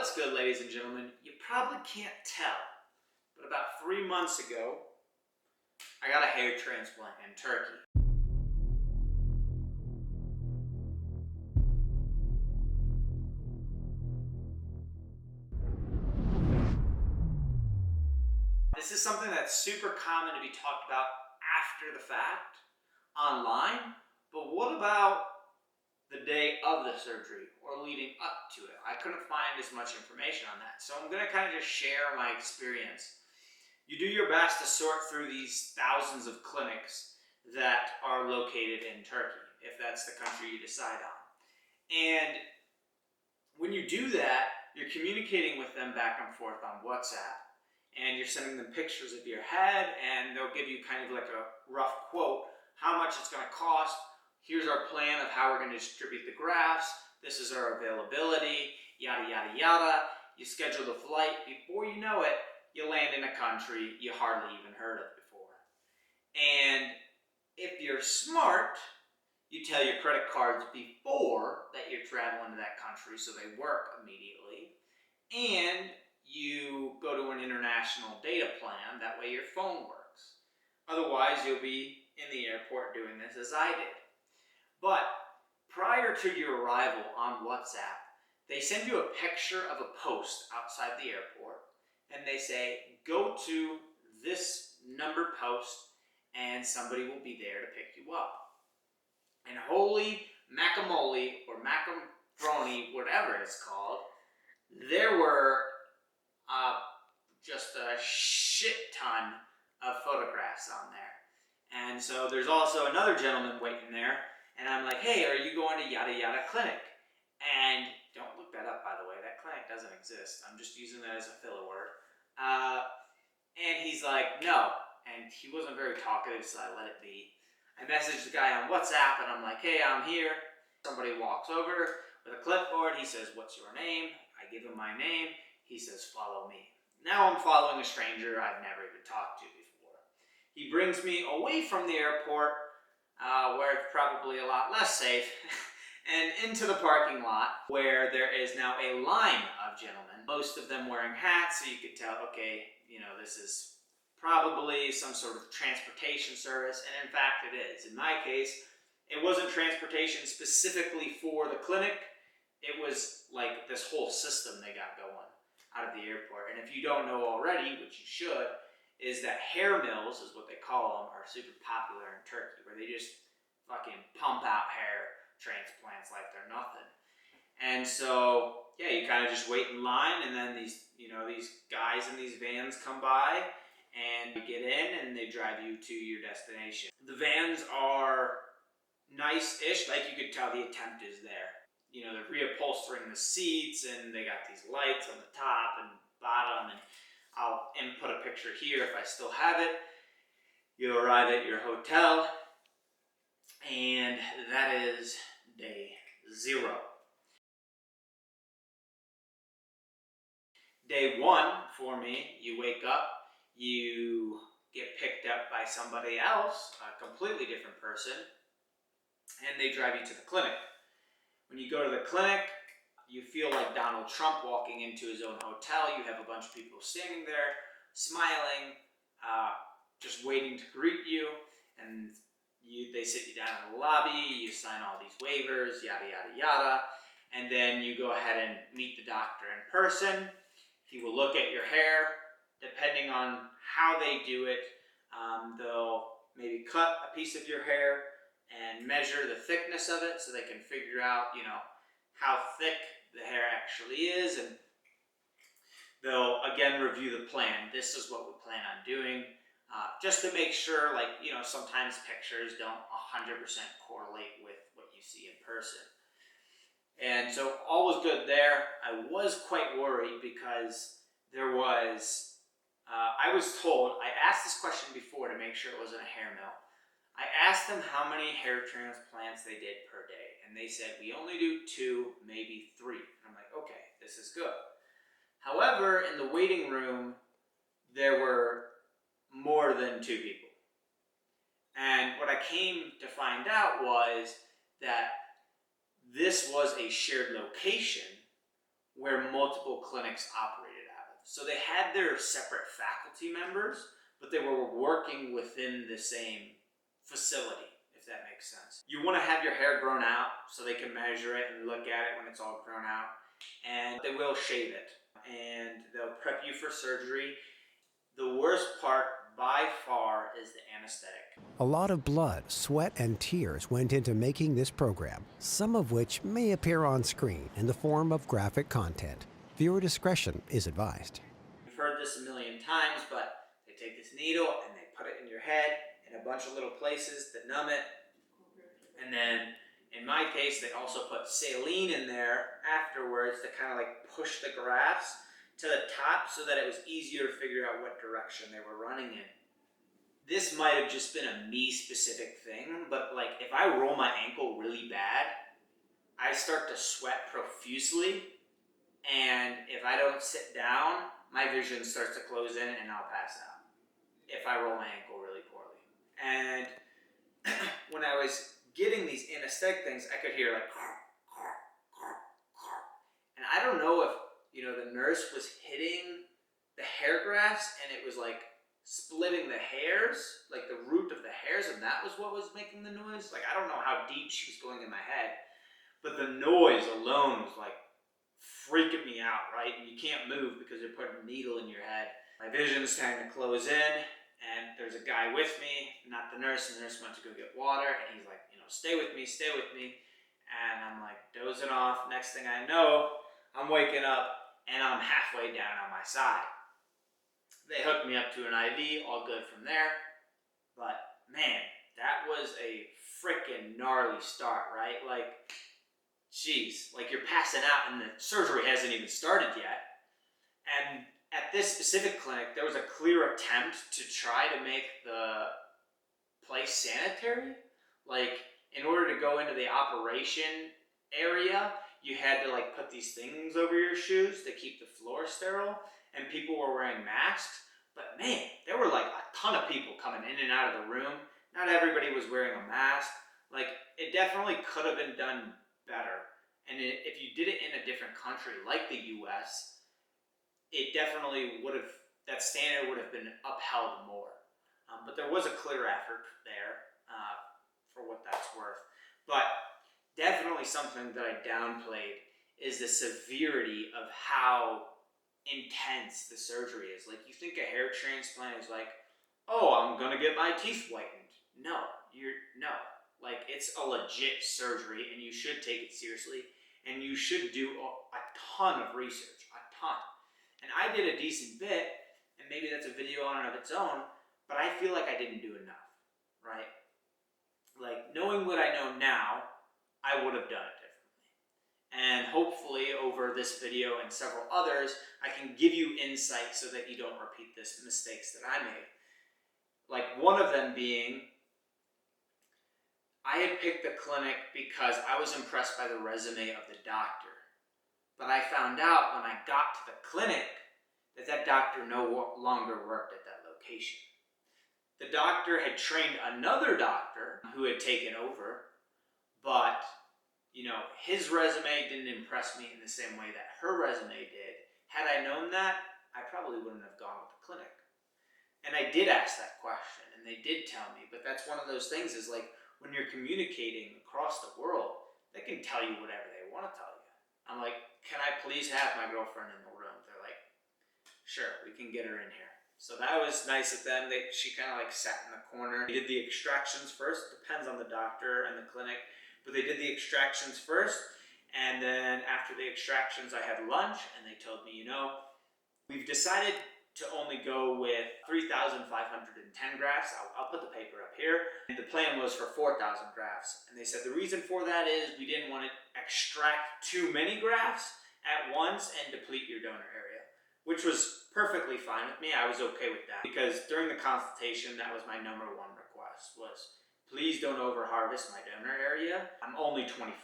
What's good, ladies and gentlemen? You probably can't tell, but about 3 months ago, I got a hair transplant in Turkey. This is something that's super common to be talked about after the fact, online, but what about the day of the surgery or leading up to it? I couldn't find as much information on that, so I'm going to kind of just share my experience. You do your best to sort through these thousands of clinics that are located in Turkey, if that's the country you decide on. And when you do that, you're communicating with them back and forth on WhatsApp, and you're sending them pictures of your head, and they'll give you kind of like a rough quote, how much it's going to cost. Here's our plan of how we're going to distribute the grafts. This is our availability, yada, yada, yada. You schedule the flight. Before you know it, you land in a country you hardly even heard of before. And if you're smart, you tell your credit cards before that you're traveling to that country so they work immediately. And you go to an international data plan, that way your phone works. Otherwise, you'll be in the airport doing this as I did. But prior to your arrival on WhatsApp, they send you a picture of a post outside the airport, and they say, go to this number post, and somebody will be there to pick you up. And holy macamole, or macaroni, whatever it's called, there were just a shit ton of photographs on there. And so there's also another gentleman waiting there, and I'm like, hey, are you going to yada yada clinic? And don't look that up, by the way, that clinic doesn't exist. I'm just using that as a filler word. And he's like, no, and he wasn't very talkative, so I let it be. I messaged the guy on WhatsApp, and I'm like, hey, I'm here. Somebody walks over with a clipboard. He says, what's your name? I give him my name. He says, follow me. Now I'm following a stranger I've never even talked to before. He brings me away from the airport, where it's probably a lot less safe, and into the parking lot, where there is now a line of gentlemen, most of them wearing hats, so you could tell, okay, you know, this is probably some sort of transportation service, and in fact it is. In my case, it wasn't transportation specifically for the clinic, it was like this whole system they got going out of the airport. And if you don't know already, which you should, is that hair mills, is what they call them, are super popular in Turkey, where they just fucking pump out hair transplants like they're nothing. And so, yeah, you kind of just wait in line, and then these guys in these vans come by, and you get in, and they drive you to your destination. The vans are nice-ish, like you could tell the attempt is there. You know, they're reupholstering the seats, and they got these lights on the top and bottom, and I'll input a picture here if I still have it. You arrive at your hotel, and that is day 0. Day 1 for me, you wake up, you get picked up by somebody else, a completely different person, and they drive you to the clinic. When you go to the clinic, you feel like Donald Trump walking into his own hotel. You have a bunch of people standing there, smiling, just waiting to greet you, and they sit you down in the lobby, you sign all these waivers, yada, yada, yada, and then you go ahead and meet the doctor in person. He will look at your hair. Depending on how they do it, they'll maybe cut a piece of your hair and measure the thickness of it so they can figure out, you know, how thick the hair actually is, and they'll again review the plan. This is what we plan on doing, just to make sure, like, you know, sometimes pictures don't 100% correlate with what you see in person. And so all was good there. I was quite worried because there was, I was told, I asked this question before to make sure it wasn't a hair mill. I asked them how many hair transplants they did per day, and they said, we only do 2, maybe 3. And I'm like, okay, this is good. However, in the waiting room, there were more than 2 people. And what I came to find out was that this was a shared location where multiple clinics operated out of. So they had their separate faculty members, but they were working within the same facility, if that makes sense. You want to have your hair grown out so they can measure it and look at it when it's all grown out. And they will shave it. And they'll prep you for surgery. The worst part, by far, is the anesthetic. A lot of blood, sweat, and tears went into making this program, some of which may appear on screen in the form of graphic content. Viewer discretion is advised. You've heard this a million times, but they take this needle and they put it in your head in a bunch of little places that numb it. And then, in my case, they also put saline in there afterwards to kind of like push the grafts to the top so that it was easier to figure out what direction they were running in. This might have just been a me specific thing, but like if I roll my ankle really bad, I start to sweat profusely, and if I don't sit down, my vision starts to close in and I'll pass out if I roll my ankle really poorly. And when I was getting these anesthetic things, I could hear like and I don't know if the nurse was hitting the hair grafts and it was like splitting the hairs, like the root of the hairs, and that was what was making the noise. Like, I don't know how deep she was going in my head, but the noise alone was like freaking me out, right? And you can't move because they're putting a needle in your head. My vision's starting to close in, and there's a guy with me, not the nurse, and the nurse went to go get water, and he's like, stay with me, and I'm like dozing off. Next thing I know, I'm waking up and I'm halfway down on my side. They hooked me up to an IV, all good from there. But man, that was a freaking gnarly start, right? Like, geez, like you're passing out and the surgery hasn't even started yet. And at this specific clinic, there was a clear attempt to try to make the place sanitary. Like, in order to go into the operation area, you had to like put these things over your shoes to keep the floor sterile, and people were wearing masks. But man, there were like a ton of people coming in and out of the room. Not everybody was wearing a mask. Like, it definitely could have been done better. And if you did it in a different country like the US, it definitely would have, that standard would have been upheld more. But there was a clear effort there, for what that's worth. But definitely something that I downplayed is the severity of how intense the surgery is. Like, you think a hair transplant is like, oh, I'm gonna get my teeth whitened. No. Like, it's a legit surgery, and you should take it seriously, and you should do a ton of research, a ton. And I did a decent bit, and maybe that's a video on and of its own, but I feel like I didn't do enough, right? Like, knowing what I know now, I would have done it differently. And hopefully over this video and several others, I can give you insight so that you don't repeat the mistakes that I made. Like, one of them being, I had picked the clinic because I was impressed by the resume of the doctor. But I found out when I got to the clinic that that doctor no longer worked at that location. The doctor had trained another doctor who had taken over, but his resume didn't impress me in the same way that her resume did. Had I known that, I probably wouldn't have gone with the clinic. And I did ask that question, and they did tell me, but that's one of those things is like, when you're communicating across the world, they can tell you whatever they want to tell you. I'm like, can I please have my girlfriend in the room? They're like, sure, we can get her in here. So that was nice of them. She kind of like sat in the corner. They did the extractions first. Depends on the doctor and the clinic. But they did the extractions first. And then after the extractions, I had lunch. And they told me, we've decided to only go with 3,510 grafts. I'll put the paper up here. And the plan was for 4,000 grafts. And they said the reason for that is we didn't want to extract too many grafts at once and deplete your donor area, which was perfectly fine with me. I was okay with that because during the consultation, that was my number one request was, please don't over harvest my donor area. I'm only 24,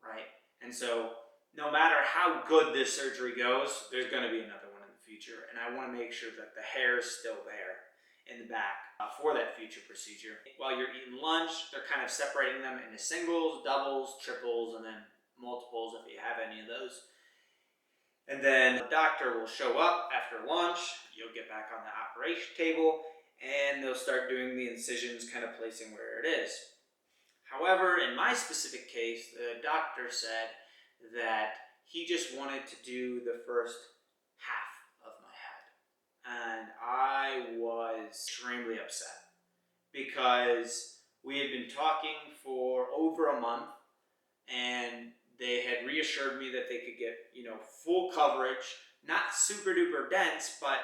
right? And so no matter how good this surgery goes, there's going to be another one in the future. And I want to make sure that the hair is still there in the back for that future procedure. While you're eating lunch, they're kind of separating them into singles, doubles, triples, and then multiples if you have any of those. And then the doctor will show up after lunch, you'll get back on the operation table, and they'll start doing the incisions, kind of placing where it is. However, in my specific case, the doctor said that he just wanted to do the first half of my head. And I was extremely upset because we had been talking for over a month, and they had reassured me that they could get, full coverage, not super duper dense, but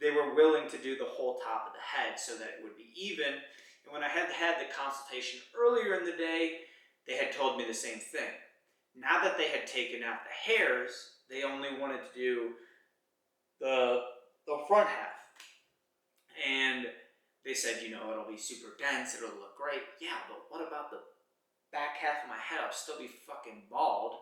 they were willing to do the whole top of the head so that it would be even. And when I had the consultation earlier in the day, they had told me the same thing. Now that they had taken out the hairs, they only wanted to do the front half. And they said, it'll be super dense, it'll look great. Yeah, but what about the back half of my head? I'll still be fucking bald.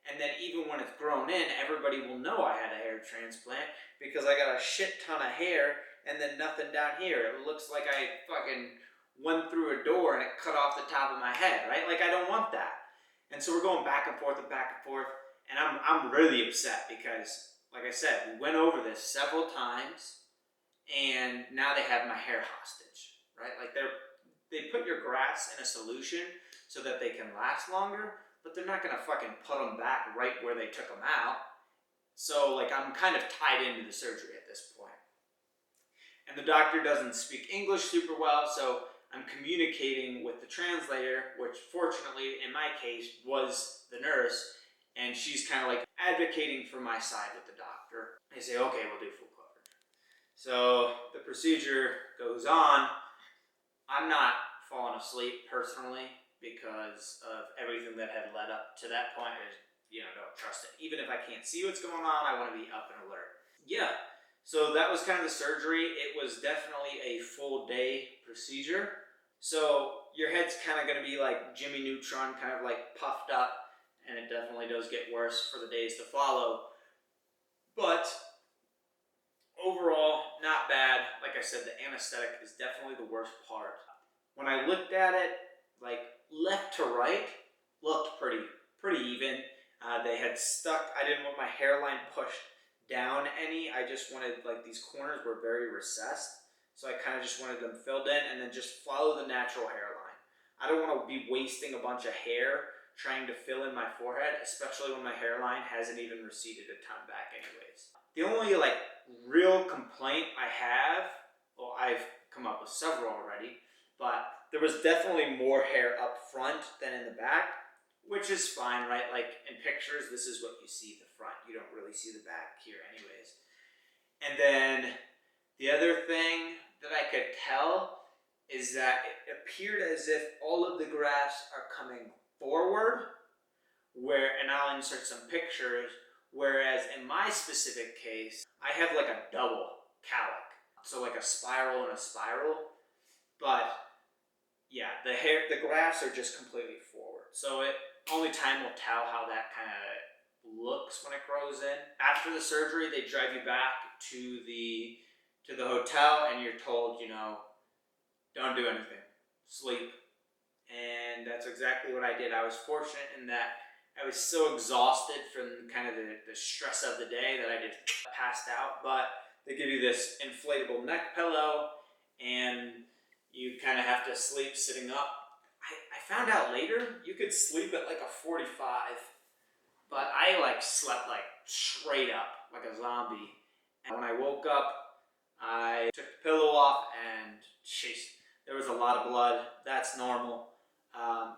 And then even when it's grown in, everybody will know I had a hair transplant because I got a shit ton of hair and then nothing down here. It looks like I fucking went through a door and it cut off the top of my head, right? Like, I don't want that. And so we're going back and forth, and I'm really upset because, like I said, we went over this several times, and now they have my hair hostage, right? Like, they put your grafts in a solution so that they can last longer, but they're not gonna fucking put them back right where they took them out. So, like, I'm kind of tied into the surgery at this point. And the doctor doesn't speak English super well, so I'm communicating with the translator, which fortunately, in my case, was the nurse, and she's kind of like advocating for my side with the doctor. They say, okay, we'll do full coverage. So the procedure goes on. I'm not falling asleep personally because of everything that had led up to that point. Don't trust it. Even if I can't see what's going on, I want to be up and alert. Yeah. So that was kind of the surgery. It was definitely a full day procedure. So your head's kind of going to be like Jimmy Neutron, kind of like puffed up, and it definitely does get worse for the days to follow. But overall, not bad. Like I said, the anesthetic is definitely the worst part. When I looked at it, like left to right, looked pretty even. They had stuck, I didn't want my hairline pushed down any. I just wanted, like, these corners were very recessed, so I kind of just wanted them filled in and then just follow the natural hairline. I don't want to be wasting a bunch of hair trying to fill in my forehead, especially when my hairline hasn't even receded a ton back anyways. The only real complaint I have, well, I've come up with several already, but there was definitely more hair up front than in the back, which is fine, right? Like, in pictures, this is what you see the front. You don't really see the back here anyways. And then the other thing that I could tell is that it appeared as if all of the grafts are coming forward, and I'll insert some pictures, whereas in my specific case, I have like a double calic. So like a spiral and a spiral, but yeah, the grafts are just completely forward. So only time will tell how that kind of looks when it grows in. After the surgery, they drive you back to the hotel, and you're told, don't do anything, sleep. And that's exactly what I did. I was fortunate in that I was so exhausted from kind of the stress of the day that I just passed out. But they give you this inflatable neck pillow, and you kind of have to sleep sitting up. I found out later you could sleep at like a 45, but I slept straight up like a zombie. And when I woke up, I took the pillow off, and there was a lot of blood. That's normal.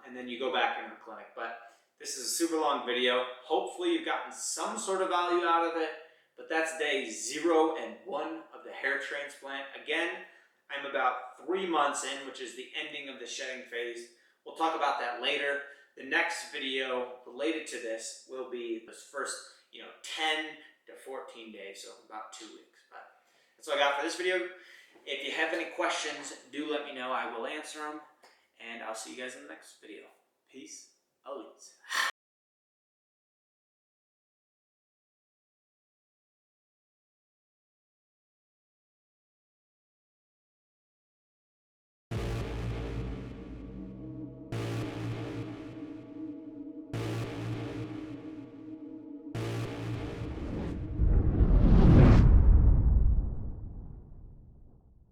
And then you go back into the clinic. But this is a super long video. Hopefully you've gotten some sort of value out of it. But that's day 0 and 1 of the hair transplant. Again, I'm about 3 months in, which is the ending of the shedding phase. We'll talk about that later. The next video related to this will be this first, 10 to 14 days, so about 2 weeks. But that's all I got for this video. If you have any questions, do let me know. I will answer them. And I'll see you guys in the next video. Peace. Always.